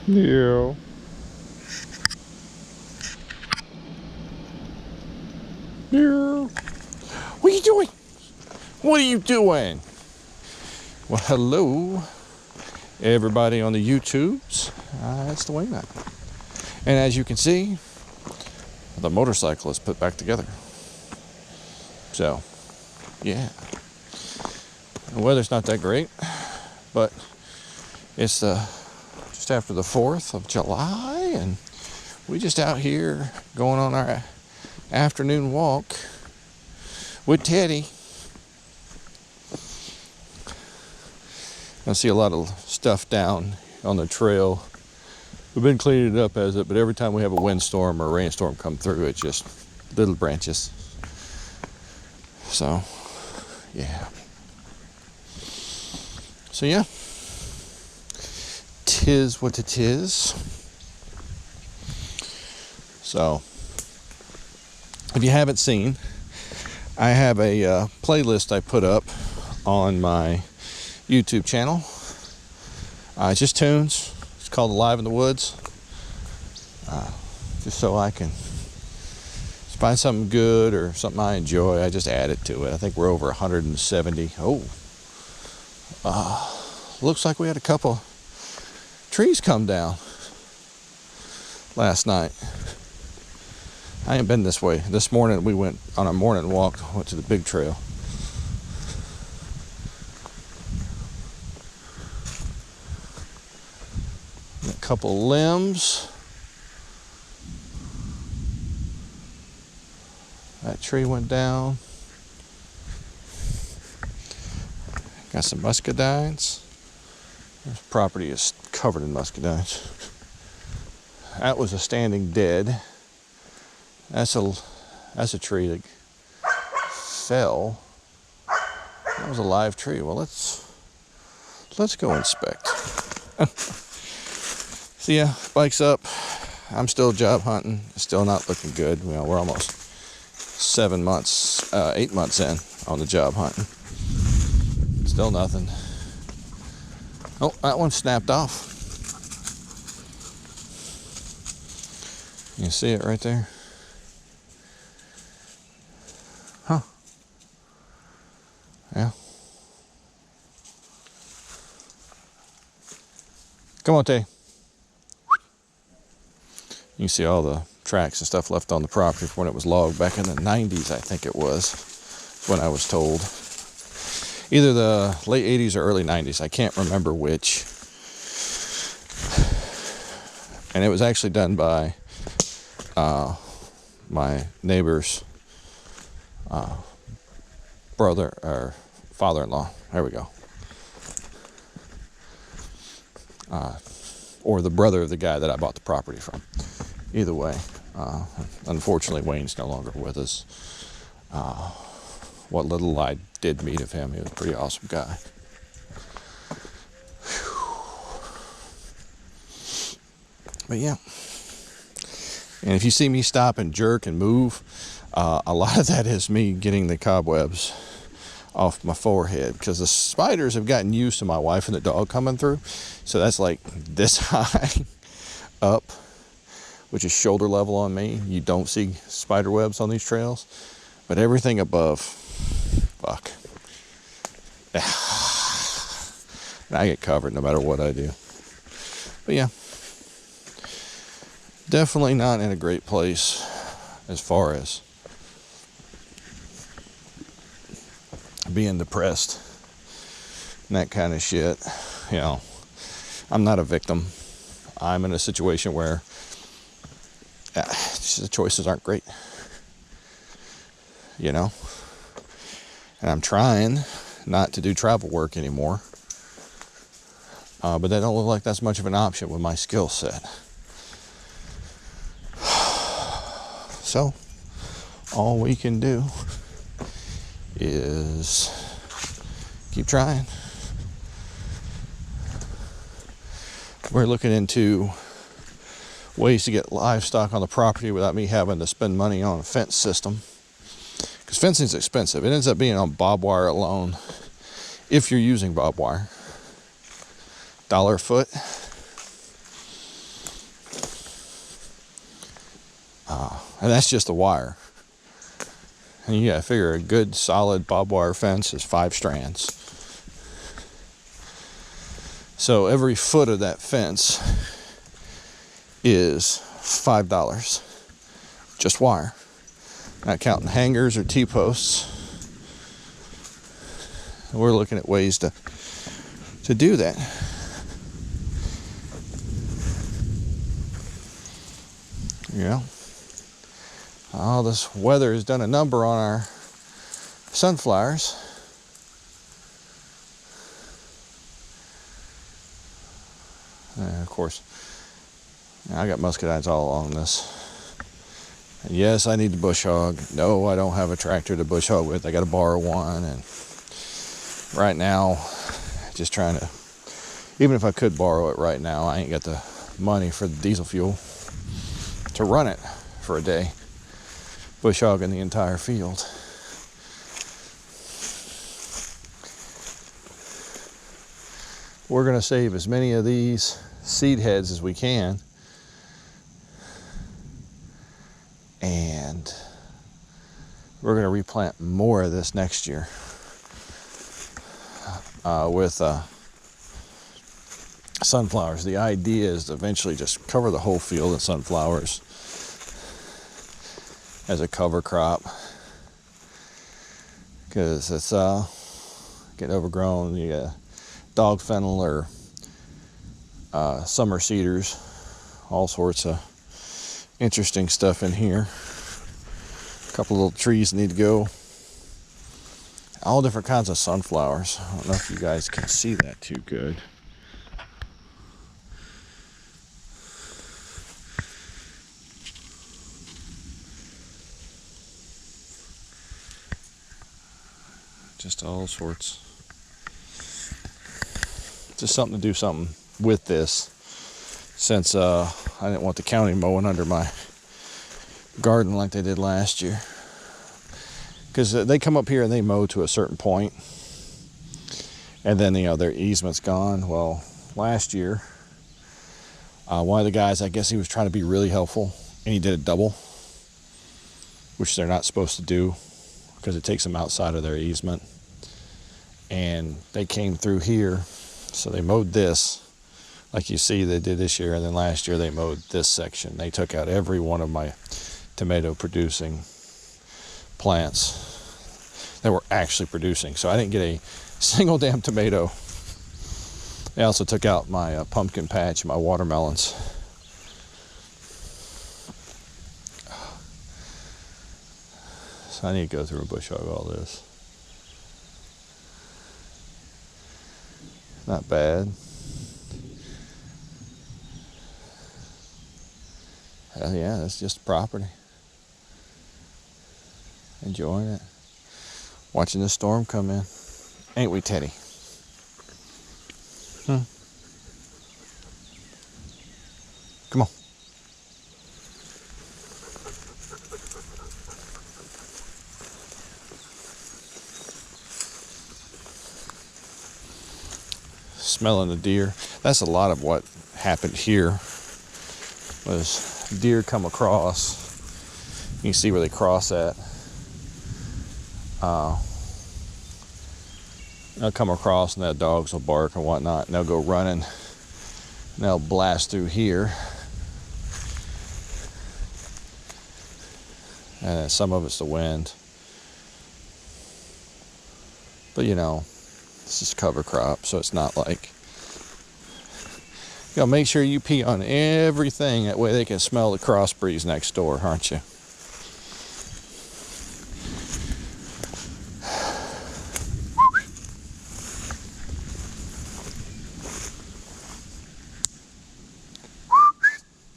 Yeah. Yeah. What are you doing? What are you doing? Well, hello, everybody on the YouTubes. It's the wingnut. And as you can see, the motorcycle is put back together. So, yeah. The weather's not that great, but it's just after the 4th of July, and we just out here going on our afternoon walk with Teddy. I see a lot of stuff down on the trail. We've been cleaning it up as it, but every time we have a windstorm or a rainstorm come through, it's just little branches. So, yeah. So yeah, 'tis what it is. So, if you haven't seen, I have a playlist I put up on my YouTube channel. It's just tunes. It's called Alive in the Woods. Just so I can find something good or something I enjoy, I just add it to it. I think we're over 170. Looks like we had a couple trees come down last night. I ain't been this way. This morning we went on a morning walk, went to the big trail. A couple limbs. That tree went down. Got some muscadines. This property is covered in muscadines. That was a standing dead. That's a tree that fell. That was a live tree. Well, let's go inspect. So yeah, bike's up. I'm still job hunting. Still not looking good. You know, we're almost 8 months in on the job hunting. Still nothing. Oh, that one snapped off. You see it right there? Huh. Yeah. Come on, Tay. You can see all the tracks and stuff left on the property from when it was logged back in the 90s, I think it was, when I was told. Either the late 80s or early 90s. I can't remember which. And it was actually done by my neighbor's brother or father-in-law. There we go. Or the brother of the guy that I bought the property from. Either way. Unfortunately, Wayne's no longer with us. What little I did meet of him, he was a pretty awesome guy. But yeah. And if you see me stop and jerk and move, a lot of that is me getting the cobwebs off my forehead, because the spiders have gotten used to my wife and the dog coming through. So that's like this high up, which is shoulder level on me. You don't see spider webs on these trails, but everything above, fuck. And I get covered no matter what I do. But yeah, definitely not in a great place as far as being depressed and that kind of shit. You know, I'm not a victim. I'm in a situation where the choices aren't great, you know, and I'm trying not to do travel work anymore, but that don't look like that's much of an option with my skill set. So all we can do is keep trying. We're looking into ways to get livestock on the property without me having to spend money on a fence system, because fencing is expensive. It ends up being on barbed wire alone, if you're using barbed wire, $1 a foot. And that's just the wire. And you gotta figure a good solid barbed wire fence is 5 strands. So every foot of that fence is $5. Just wire. Not counting hangers or T-posts. We're looking at ways to do that. You know, all this weather has done a number on our sunflowers. And of course, I got muscadines all along this. And yes, I need to bush hog. No, I don't have a tractor to bush hog with. I got to borrow one. And right now, just trying to, even if I could borrow it right now, I ain't got the money for the diesel fuel to run it for a day. Bush hogging the entire field. We're going to save as many of these seed heads as we can. And we're going to replant more of this next year with sunflowers. The idea is to eventually just cover the whole field in sunflowers as a cover crop, because it's getting overgrown. You got dog fennel or summer cedars, all sorts of interesting stuff in here. A couple little trees need to go. All different kinds of sunflowers. I don't know if you guys can see that too good. Just all sorts. Just something to do something with this, since I didn't want the county mowing under my garden like they did last year. Because they come up here and they mow to a certain point, and then their easement's gone. Well, last year, one of the guys, I guess he was trying to be really helpful, and he did a double, which they're not supposed to do because it takes them outside of their easement. And they came through here, so they mowed this, like you see they did this year, and then last year they mowed this section. They took out every one of my tomato producing plants that were actually producing, so I didn't get a single damn tomato. They also took out my pumpkin patch and my watermelons. So I need to go through and bush hog all this. Not bad. Hell yeah, that's just property. Enjoying it. Watching the storm come in. Ain't we, Teddy? Come on. Smelling the deer. That's a lot of what happened here. Was deer come across. You can see where they cross at. They'll come across and the dogs will bark and whatnot, and they'll go running and they'll blast through here. And some of it's the wind. But this is cover crop, so it's not like, make sure you pee on everything, that way they can smell the cross breeze next door, aren't you?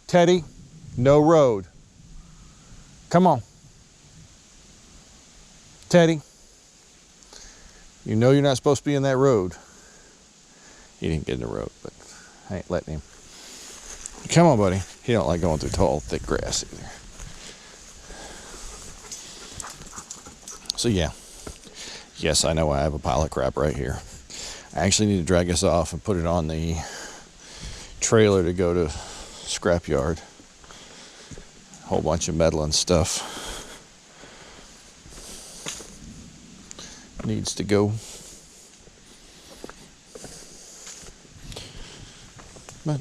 Teddy, no road. Come on. Teddy, you know you're not supposed to be in that road. He didn't get in the road, but I ain't letting him. Come on, buddy. He don't like going through tall, thick grass either. So yeah. Yes, I know I have a pile of crap right here. I actually need to drag this off and put it on the trailer to go to scrapyard. whole bunch of metal and stuff needs to go. But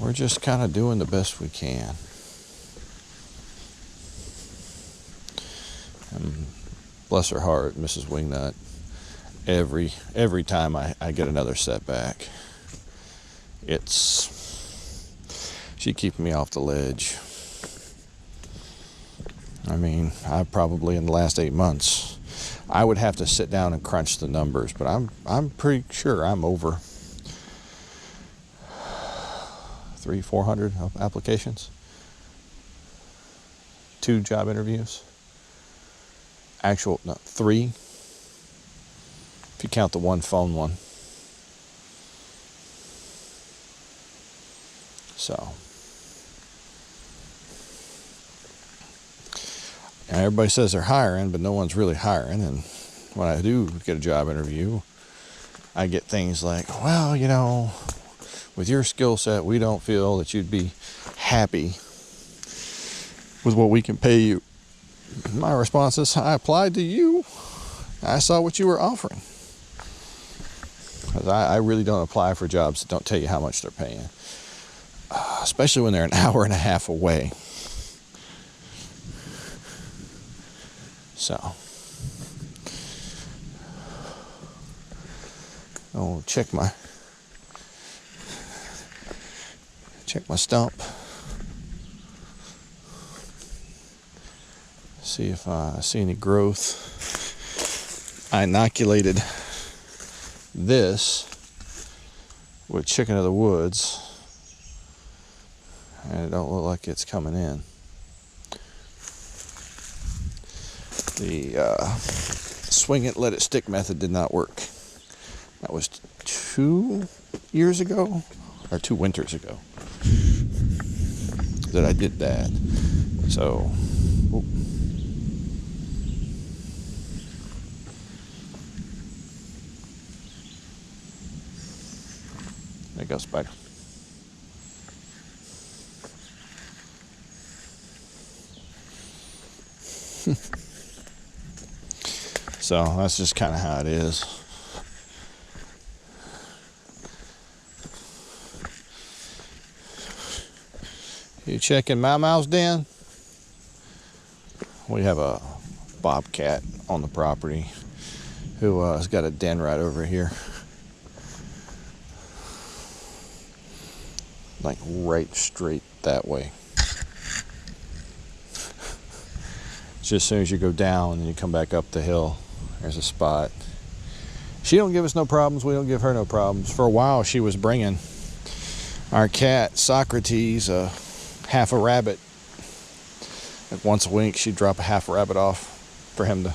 we're just kind of doing the best we can. And bless her heart, Mrs. Wingnut, every time I get another setback, she keeps me off the ledge. I mean, I probably in the last 8 months, I would have to sit down and crunch the numbers, but I'm pretty sure I'm over 300-400 applications, 2 job interviews, no, 3 if you count the one phone one. So, and everybody says they're hiring, but no one's really hiring. And when I do get a job interview, I get things like, well, you know, with your skill set, we don't feel that you'd be happy with what we can pay you. My response is, I applied to you. I saw what you were offering. Because I really don't apply for jobs that don't tell you how much they're paying. Especially when they're an hour and a half away. So, I'll check my stump. See if I see any growth. I inoculated this with chicken of the woods, and it don't look like it's coming in. The swing it, let it stick method did not work. That was 2 years ago, or 2 winters ago, that I did that. So, whoop. There goes spider. So that's just kind of how it is. You checking Mau's den? We have a bobcat on the property who has got a den right over here. Like right straight that way. Just as soon as you go down and you come back up the hill, there's a spot. She don't give us no problems. We don't give her no problems. For a while, she was bringing our cat, Socrates, half a rabbit. Like once a week, she'd drop a half a rabbit off for him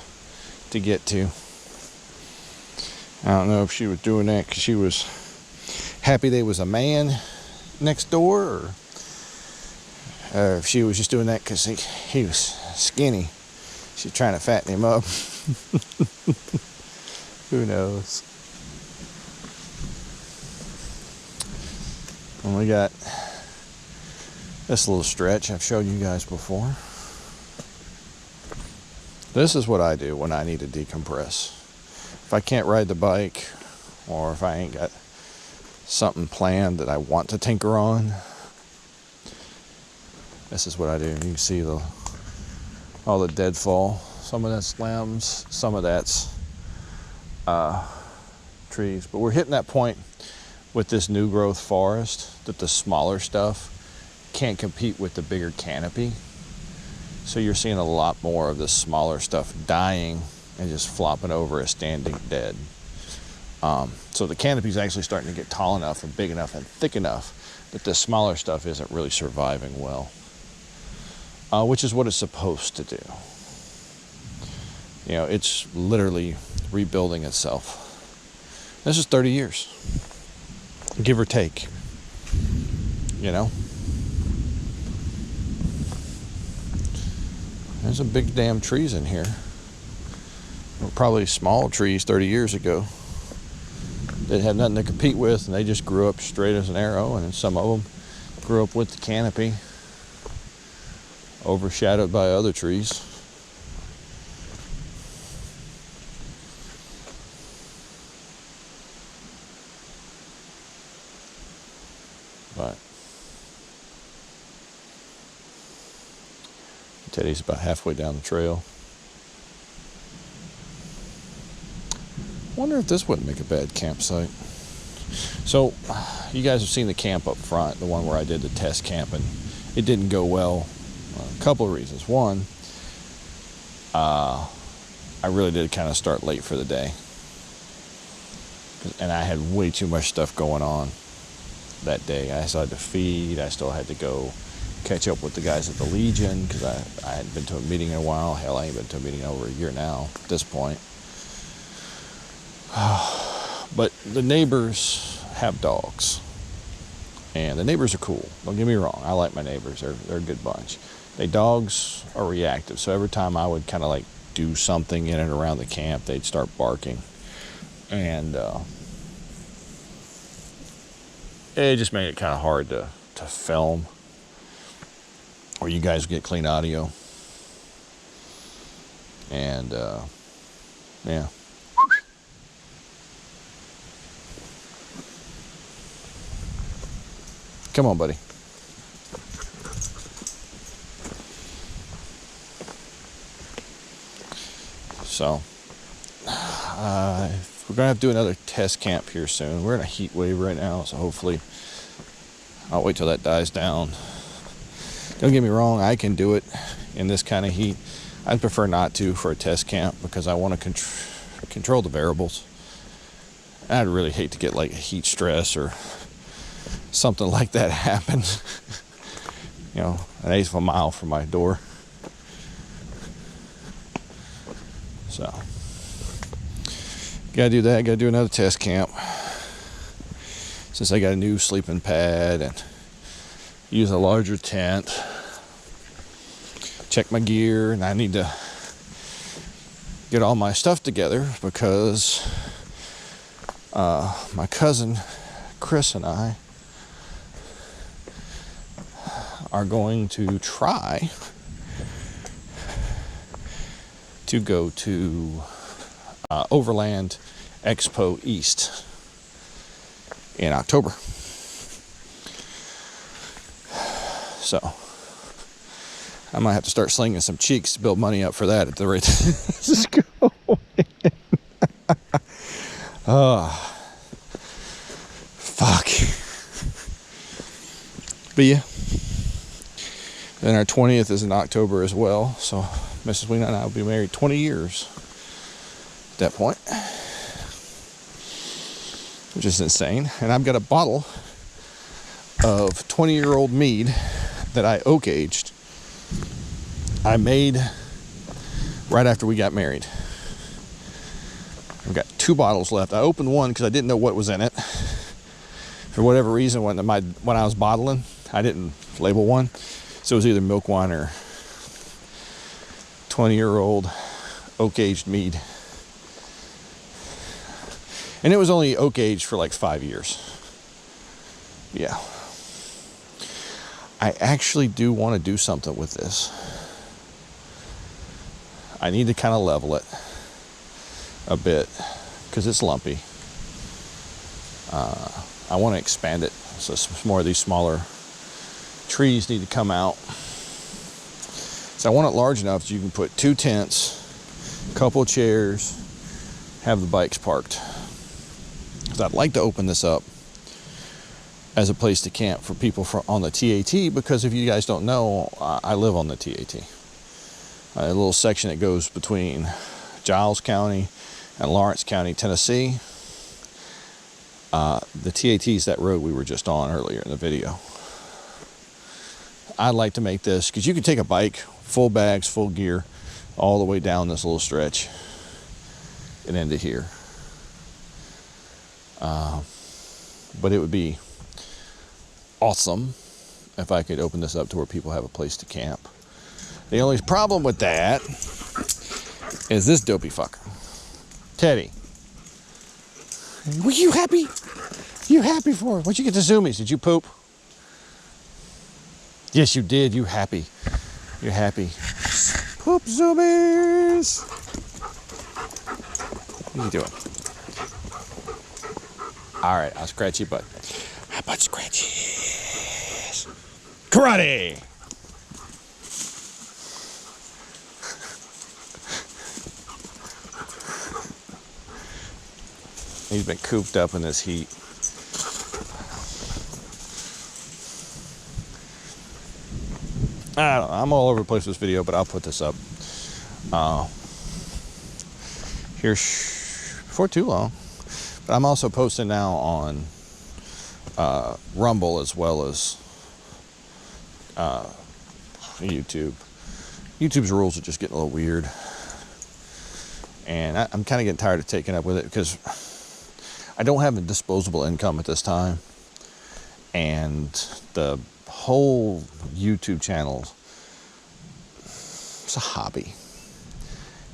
to get to. I don't know if she was doing that because she was happy there was a man next door, or if she was just doing that because he was skinny. She's trying to fatten him up. Who knows? And we got this little stretch I've showed you guys before. This is what I do when I need to decompress. If I can't ride the bike, or if I ain't got something planned that I want to tinker on, this is what I do. You can see all the deadfall. Some of that's limbs, some of that's trees. But we're hitting that point with this new growth forest that the smaller stuff can't compete with the bigger canopy. So you're seeing a lot more of the smaller stuff dying and just flopping over as standing dead. So the canopy's actually starting to get tall enough and big enough and thick enough that the smaller stuff isn't really surviving well, which is what it's supposed to do. You know, it's literally rebuilding itself. This is 30 years, give or take, you know. There's some big damn trees in here. They were probably small trees 30 years ago. They had nothing to compete with, and they just grew up straight as an arrow, and then some of them Grew up with the canopy, overshadowed by other trees. But Teddy's about halfway down the trail. Wonder if this wouldn't make a bad campsite. So, you guys have seen the camp up front, the one where I did the test camp, and it didn't go well. A couple of reasons. One, I really did kind of start late for the day, and I had way too much stuff going on that day. I still had to feed. I still had to go catch up with the guys at the Legion because I hadn't been to a meeting in a while. Hell, I ain't been to a meeting in over a year now at this point. But the neighbors have dogs, and the neighbors are cool. Don't get me wrong. I like my neighbors. They're a good bunch. Dogs are reactive, so every time I would kind of like do something in and around the camp, they'd start barking, and it just made it kind of hard to film, or you guys get clean audio, and yeah. Come on, buddy. So, we're going to have to do another test camp here soon. We're in a heat wave right now, so hopefully I'll wait till that dies down. Don't get me wrong, I can do it in this kind of heat. I'd prefer not to for a test camp because I want to control the variables. I'd really hate to get like heat stress or something like that happen. You know, an eighth of a mile from my door. So, gotta do that. Gotta do another test camp. Since I got a new sleeping pad and use a larger tent. Check my gear, and I need to get all my stuff together because my cousin Chris and I are going to try to go to Overland Expo East in October. So I might have to start slinging some cheeks to build money up for that at the rate this is going. Fuck. But yeah. Then our 20th is in October as well. So Mrs. Wingnut and I will be married 20 years at that point. Which is insane. And I've got a bottle of 20-year-old mead that I oak aged. I made right after we got married. I've got 2 bottles left. I opened one because I didn't know what was in it. For whatever reason, when I was bottling, I didn't label one. So it was either milk wine or 20-year-old oak-aged mead. And it was only oak-aged for like 5 years. Yeah. I actually do want to do something with this. I need to kind of level it a bit because it's lumpy. I want to expand it so some more of these smaller trees need to come out. So I want it large enough so you can put 2 tents, a couple of chairs, have the bikes parked. Because I'd like to open this up as a place to camp for people on the TAT, because if you guys don't know, I live on the TAT. A little section that goes between Giles County and Lawrence County, Tennessee. The TAT is that road we were just on earlier in the video. I'd like to make this, because you can take a bike, full bags, full gear, all the way down this little stretch and into here. But it would be awesome if I could open this up to where people have a place to camp. The only problem with that is this dopey fucker. Teddy. Were you happy? You happy for it? What'd you get the zoomies? Did you poop? Yes, you did. You happy. You're happy. Poop zoomies. What are you doing? All right, I'll scratch your butt. How about scratches? Karate. He's been cooped up in this heat. I don't know, I'm all over the place with this video, but I'll put this up here before too long. But I'm also posting now on Rumble as well as YouTube. YouTube's rules are just getting a little weird. And I'm kind of getting tired of taking up with it because I don't have a disposable income at this time. And the whole YouTube channel, it's a hobby.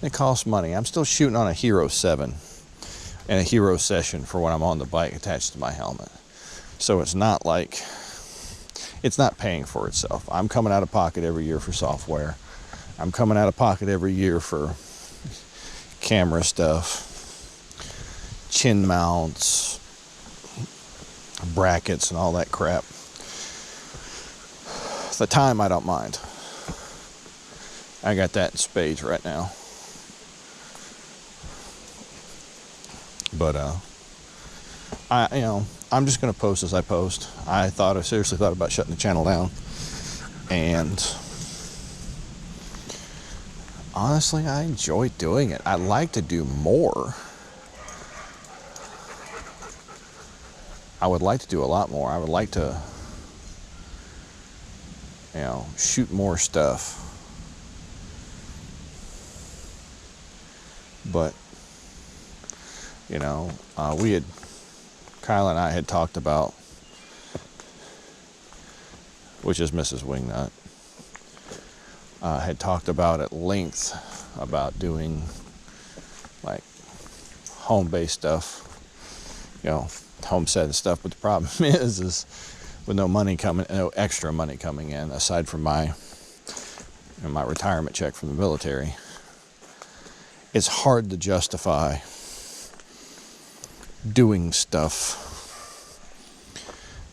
It costs money. I'm still shooting on a Hero 7 and a Hero Session for when I'm on the bike attached to my helmet. So it's not like, it's not paying for itself. I'm coming out of pocket every year for software. I'm coming out of pocket every year for camera stuff, chin mounts, brackets, and all that crap. The time I don't mind. I got that in spades right now. But I'm just gonna post as I post. I seriously thought about shutting the channel down, and honestly, I enjoy doing it. I'd like to do more. I would like to do a lot more. I would like to, shoot more stuff. But, Kyle and I had talked about, which is Mrs. Wingnut, had talked about at length about doing like home-based stuff, homestead and stuff. But the problem is with no extra money coming in aside from my retirement check from the military, it's hard to justify doing stuff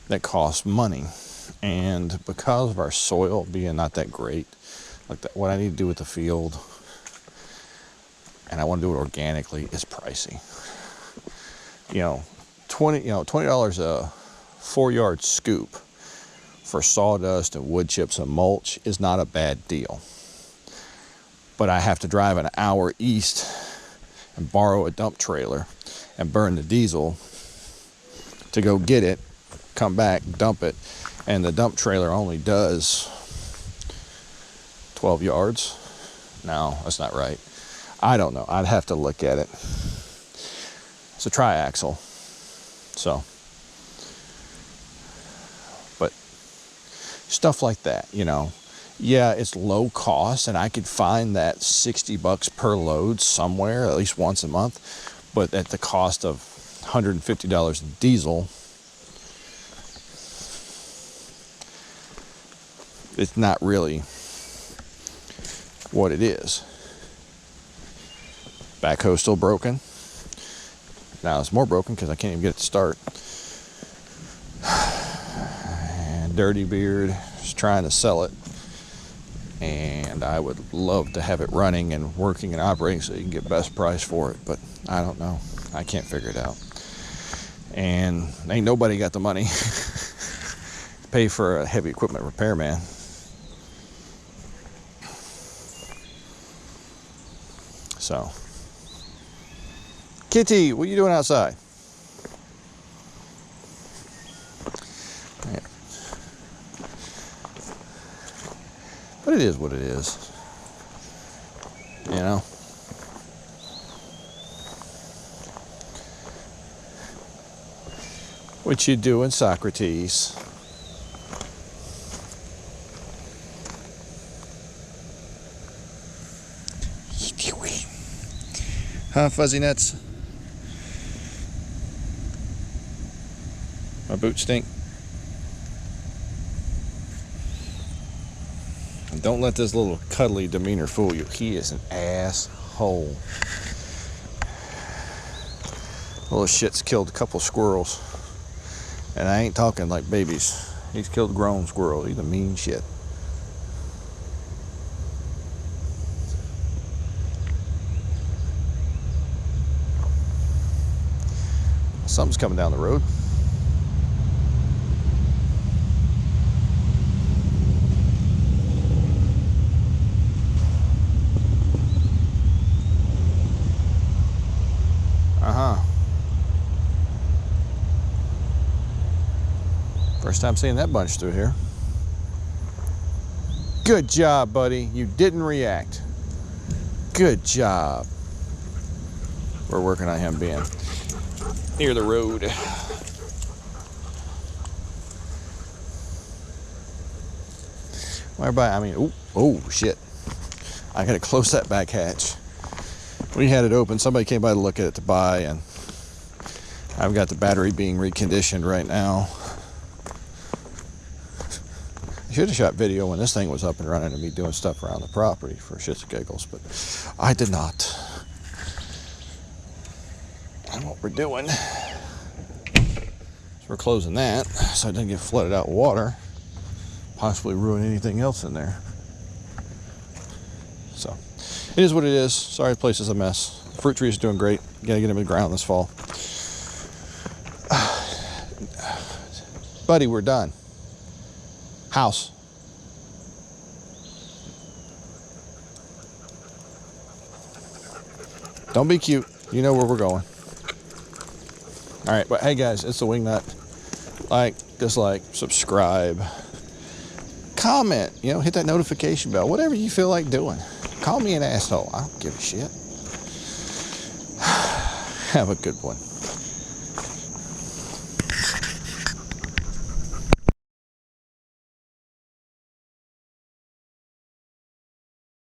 that costs money. And because of our soil being not that great, like what I need to do with the field, and I want to do it organically, is pricey. $20 a 4-yard scoop for sawdust and wood chips and mulch is not a bad deal. But I have to drive an hour east and borrow a dump trailer and burn the diesel to go get it, come back, dump it, and the dump trailer only does 12 yards. No, that's not right. I don't know. I'd have to look at it. It's a triaxle. So, but stuff like that, yeah, it's low cost, and I could find that $60 per load somewhere, at least once a month, but at the cost of $150 in diesel, it's not really what it is. Backhoe's still broken. Now it's more broken because I can't even get it to start. And Dirty Beard is trying to sell it. And I would love to have it running and working and operating so you can get best price for it. But I don't know. I can't figure it out. And ain't nobody got the money to pay for a heavy equipment repairman. So, Kitty, what are you doing outside? Yeah. But it is what it is. What you doing, Socrates? Huh, Fuzzy Nuts? My boots stink. Don't let this little cuddly demeanor fool you. He is an asshole. Little shit's killed a couple squirrels. And I ain't talking like babies. He's killed a grown squirrel. He's a mean shit. Something's coming down the road. First time seeing that bunch through here. Good job, buddy. You didn't react. Good job. We're working on him being near the road. Well, everybody, I mean, oh shit. I gotta close that back hatch. We had it open. Somebody came by to look at it to buy, and I've got the battery being reconditioned right now. I should have shot video when this thing was up and running and me doing stuff around the property for shits and giggles, but I did not. And what we're doing is we're closing that so it doesn't get flooded out with water, possibly ruin anything else in there. So it is what it is. Sorry, the place is a mess. The fruit trees are doing great. Gotta get them in the ground this fall. Buddy, we're done. House. Don't be cute. You know where we're going. All right, but hey guys, it's the Wingnut. Like, dislike, subscribe, comment, you know, hit that notification bell, whatever you feel like doing. Call me an asshole. I don't give a shit. Have a good one.